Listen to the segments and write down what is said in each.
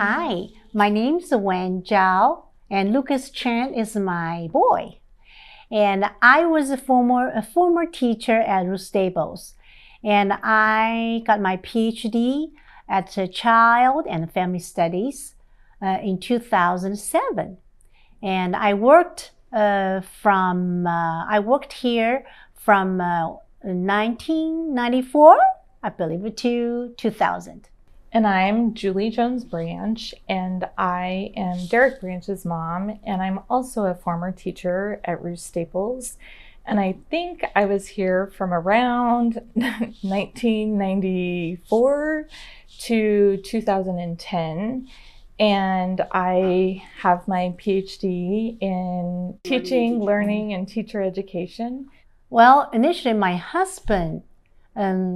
Hi, my name's Wen Zhao, and Lucas Chen is my boy. And I was a former teacher at Ruth Staples, and I got my PhD at Child and Family Studies in 2007. And I worked here from 1994, I believe, to 2000. And I'm Julie Jones-Branch, and I am Derek Branch's mom, and I'm also a former teacher at Ruth Staples. And I think I was here from around 1994 to 2010. And I have my PhD in teaching, learning, and teacher education. Well, initially my husband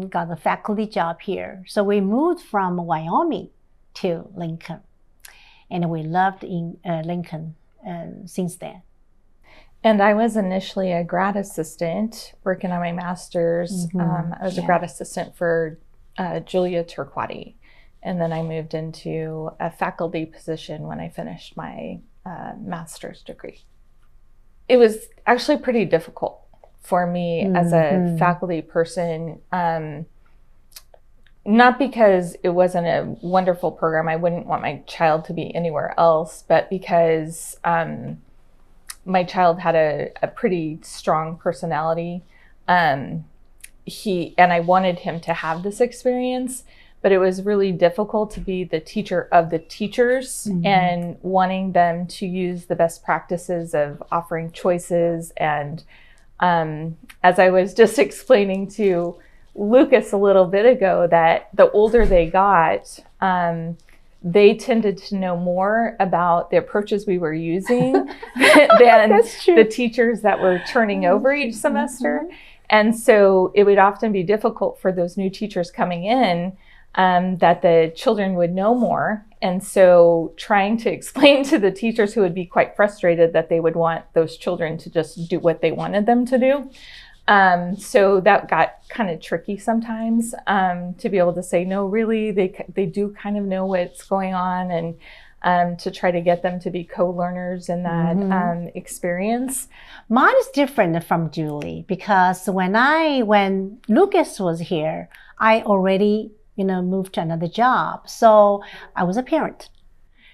got a faculty job here. So we moved from Wyoming to Lincoln. And we loved Lincoln since then. And I was initially a grad assistant working on my master's. I was a grad assistant for Julia Turquati. And then I moved into a faculty position when I finished my master's degree. It was actually pretty difficult for me as a faculty person, not because it wasn't a wonderful program. I wouldn't want my child to be anywhere else, but because my child had a pretty strong personality. And I wanted him to have this experience, but it was really difficult to be the teacher of the teachers and wanting them to use the best practices of offering choices. And as I was just explaining to Lucas a little bit ago, that the older they got, they tended to know more about the approaches we were using than the teachers that were turning over each semester. And so it would often be difficult for those new teachers coming in that the children would know more. And so trying to explain to the teachers who would be quite frustrated that they would want those children to just do what they wanted them to do. So that got kind of tricky sometimes to be able to say, no, really, they do kind of know what's going on, and to try to get them to be co-learners in that experience. Mine is different from Julie because when Lucas was here, I already moved to another job. So I was a parent.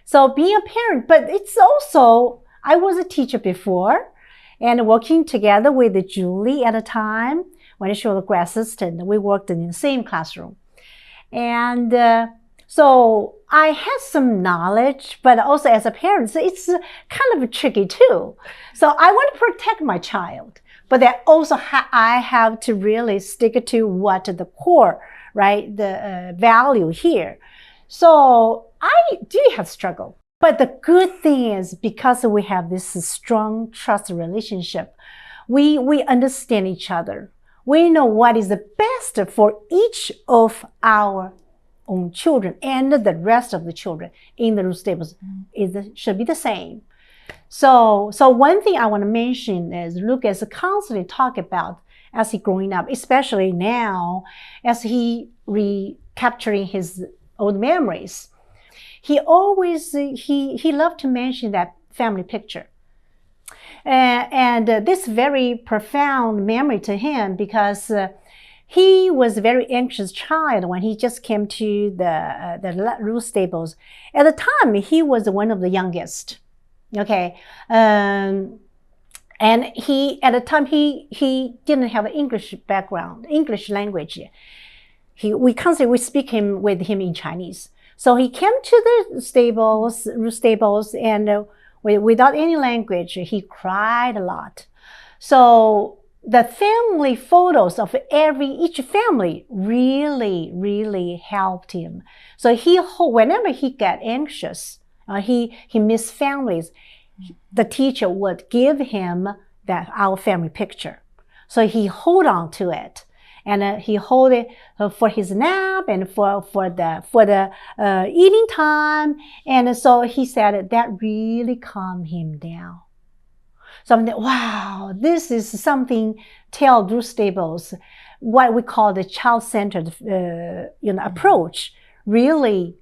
So being a parent, but it's also, I was a teacher before and working together with Julie at a time when she was a grad assistant. We worked in the same classroom. And so I had some knowledge, but also as a parent, so it's kind of tricky too. So I want to protect my child, but then also I have to really stick to what the core, right, the value here. So I do have struggle. But the good thing is because we have this strong trust relationship, we understand each other. We know what is the best for each of our own children and the rest of the children in the Ruth Staples should be the same. So one thing I want to mention is Lucas constantly talk about as he growing up, especially now as he recapturing his old memories. He always, he loved to mention that family picture. And this very profound memory to him because he was a very anxious child when he just came to the Ruth Staples. At the time, he was one of the youngest. Okay. And at the time, he didn't have an English background, English language. We constantly speak with him in Chinese. So he came to the Ruth Staples, and without any language, he cried a lot. So the family photos of each family really, really helped him. So whenever he got anxious, he missed families, the teacher would give him our family picture. So he hold on to it. And he hold it for his nap and for the eating time. And so he said that really calmed him down. So I'm like, wow, this is something tell Ruth Staples, what we call the child-centered approach, really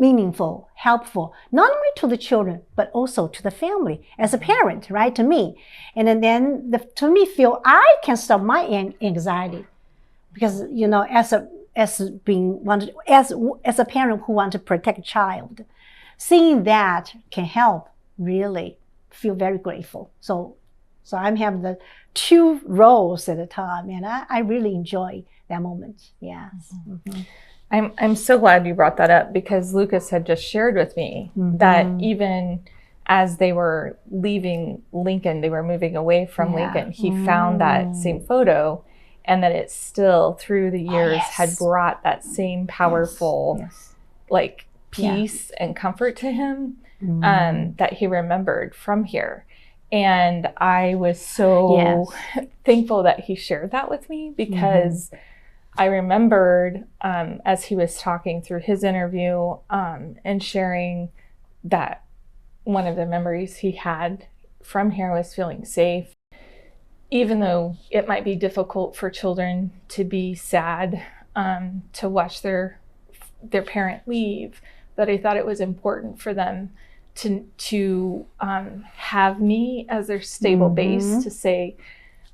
meaningful, helpful, not only to the children, but also to the family as a parent, right? To me. And then to me feel I can stop my anxiety because, you know, as a parent who wants to protect a child, seeing that can help really feel very grateful. So I'm having the two roles at a time, and I really enjoy that moment. Yes. Mm-hmm. I'm so glad you brought that up, because Lucas had just shared with me that even as they were leaving Lincoln, they were moving away from Lincoln, he found that same photo, and that it still through the years had brought that same powerful like peace and comfort to him that he remembered from here. And I was so thankful that he shared that with me, because I remembered as he was talking through his interview and sharing that one of the memories he had from here was feeling safe. Even though it might be difficult for children to be sad to watch their parent leave, but I thought it was important for them to have me as their stable base, to say,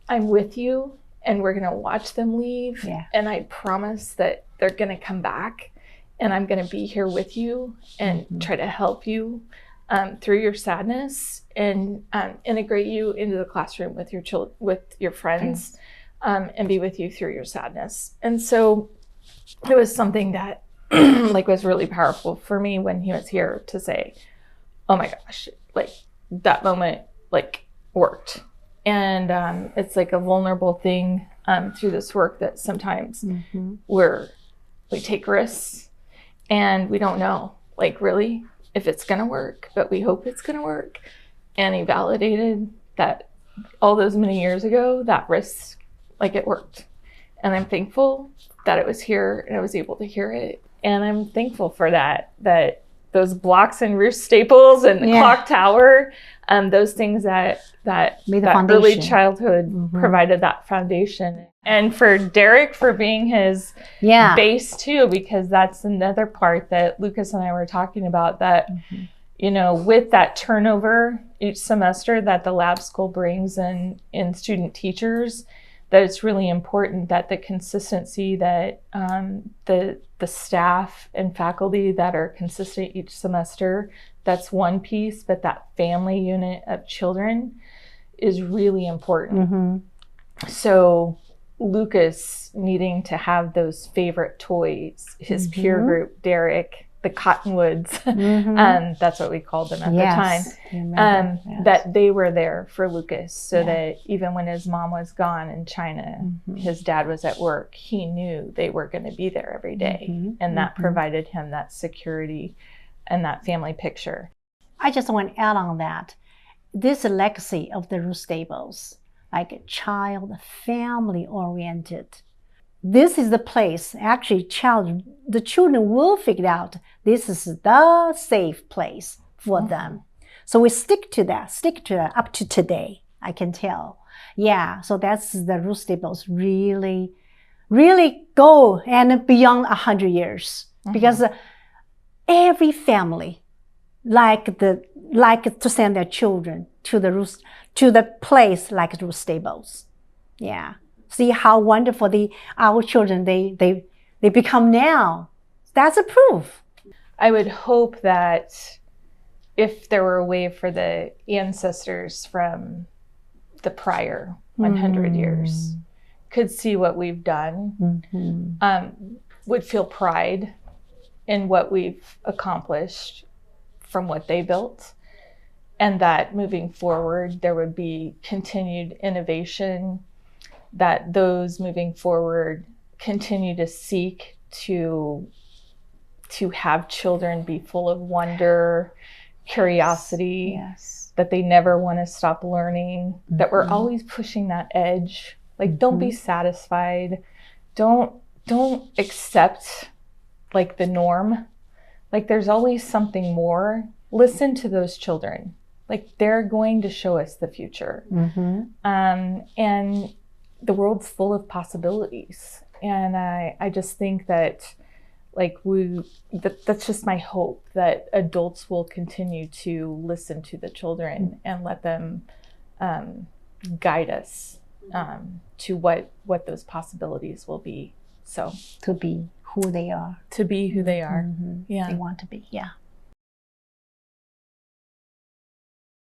I'm with you, and we're going to watch them leave. And I promise that they're going to come back, and I'm going to be here with you and try to help you through your sadness, and integrate you into the classroom with your friends, and be with you through your sadness. And so it was something that like was really powerful for me when he was here, to say, oh my gosh, like that moment like worked. And it's like a vulnerable thing through this work that sometimes we take risks and we don't know, like, really if it's going to work, but we hope it's going to work. And he validated that all those many years ago, that risk, like, it worked. And I'm thankful that it was here and I was able to hear it. And I'm thankful for that those blocks in Ruth Staples and the clock tower, those things that early childhood provided that foundation. And for Derek for being his base too, because that's another part that Lucas and I were talking about, that, you know, with that turnover each semester that the lab school brings in student teachers, that it's really important that the consistency, that the staff and faculty that are consistent each semester, that's one piece, but that family unit of children is really important. So Lucas needing to have those favorite toys, his peer group, Derek, the Cottonwoods, that's what we called them at the time, that they were there for Lucas, so that even when his mom was gone in China, his dad was at work, he knew they were going to be there every day. And that provided him that security and that family picture. I just want to add on that. This legacy of the Ruth Staples, like child, family oriented. This is the place, actually, the children will figure out this is the safe place for them. So we stick to that up to today, I can tell. Yeah, so that's the Ruth Staples really, really go and beyond 100 years. Because every family like to send their children to the place like Ruth Staples. Yeah. See how wonderful our children they become now. That's a proof. I would hope that if there were a way for the ancestors from the prior 100 years could see what we've done, would feel pride in what we've accomplished from what they built, and that moving forward there would be continued innovation, that those moving forward continue to seek to have children be full of wonder, curiosity, that they never want to stop learning, that we're always pushing that edge. Like, don't be satisfied. Don't accept like the norm. Like, there's always something more. Listen to those children. Like, they're going to show us the future. And the world's full of possibilities. And I just think that, that's just my hope, that adults will continue to listen to the children and let them guide us to what those possibilities will be. So to be who they are. To be who they are. Mm-hmm. Yeah. They want to be. Yeah.